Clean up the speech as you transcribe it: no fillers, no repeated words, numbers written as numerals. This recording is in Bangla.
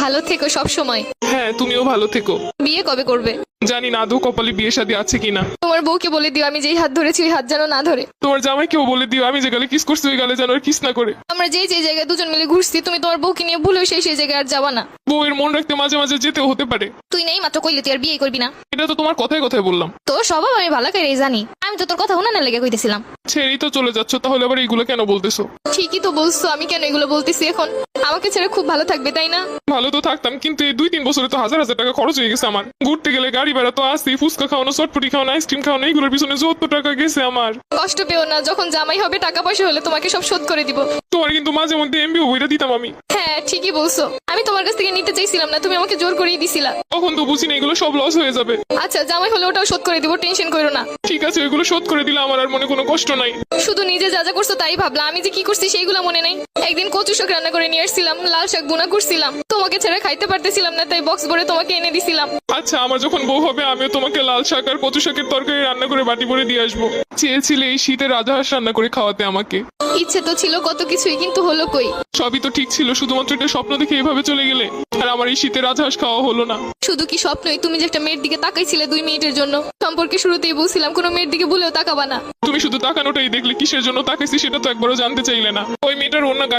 ভালো থেকো সব সময়। হ্যাঁ, তুমিও ভালো থেকো। বিয়ে কবে করবে? জানি না আদৌ কপালে বিয়ে শাদী আছে কিনা। তোমার বউকে বলে দিও আমি যেই হাত ধরেছি ওই হাত যেন না ধরে। তোমার জামাইকেও বলে দিও আমি যে গালে কিস করছি ওই গালে যেন আর কিস না করে। আমরা যেই জায়গায় দুজন মিলে ঘুরছি তুমি তোমার বউকে নিয়ে ভুলেও সেই জায়গায় আর যাবা না। বউয়ের মন রাখতে মাঝে মাঝে যেতেও হতে পারে। তুই নেই মাত্র কইলে তুই আর বিয়ে করবি না। এটা তো তোমার কথায় কথায় বললাম। তোর স্বভাব আমি ভালো করে জানি। আমি তো তোর কথা উনানে লেগে কইতেছিলাম। ছেড়েই তো চলে যাচ্ছ, তাহলে আবার এইগুলো কেন বলতেছো? ঠিকই তো বলছো, আমি কেন এগুলো বলতেছি এখন? আমাকে ছেড়ে খুব ভালো থাকবে তাই না? ভালো তো থাকতাম, কিন্তু এই 2-3 বছরে তো হাজার হাজার টাকা খরচ হয়ে গেছে আমার। ঘুরতে গেলে গাড়ি ভাড়া তো আসি, ফুচকা খাওয়ানো, চটপটি খাওয়ানো, আইসক্রিম খাওয়ানো, এইগুলোর পিছনে যত টাকা গেছে আমার। কষ্ট পেও না, যখন জামাই হবে টাকা পয়সা হলে তোমাকে সব শোধ করে দিব। তোমার কিন্তু মাঝে মধ্যে এমবিও বইটা দিতাম আমি। হ্যাঁ ঠিকই বলছো, আমি তোমার কাছ থেকে নিতে চাইছিলাম না, তুমি আমাকে জোর করেই দিছিলা। তখন তো বুঝি না এগুলো সব লস হয়ে যাবে। আচ্ছা জামাই হলে ওটাও শোধ করে দিব, টেনশন করো না। ঠিক আছে, ওইগুলো শোধ করে দিলে আমার আর মনে কোনো কষ্ট নাই। শুধু নিজে যা যা করছো তাই ভাবলা, আমি যে কি করছি সেইগুলো মনে নাই। একদিন কচু শাক রান্না করে নিয়ে আসছিলাম, লাল শাক বোনা করছিলাম, তোমাকে ছেড়ে খাইতে পারতেছিলাম না তাই বক্স ভরে তোমাকে এনে দিছিলাম। আচ্ছা, আমার যখন বউ হবে আমিও তোমাকে লাল শাক আর কচু শাকের তরকারি রান্না করে বাটি ভরে দিয়ে আসবো। চেয়েছিলে এই শীতে রাজহাঁস রান্না করে খাওয়াতে আমাকে। ইচ্ছে তো ছিল কত কিছুই, কিন্তু হলো কই? সবই তো ঠিক ছিল, শুধুমাত্র একটা স্বপ্ন দেখে এভাবে চলে গেলে। আর আমার এই শীতে রাজহাঁস খাওয়া হলো না। শুধু কি স্বপ্নই? তুমি যে একটা মেয়ের দিকে তাকাইছিলে 2 মিনিটের জন্য, সম্পর্কে শুরুতেই বলছিলাম কোনো মেয়ের দিকে ভুলেও তাকাবা না। তুমি শুধু তাকানোটাই দেখলে, কিসের জন্য তাকাইছি সেটা তো একবারও জানতে চাইলে না। ওই মেয়েটার অন্য গাড়ি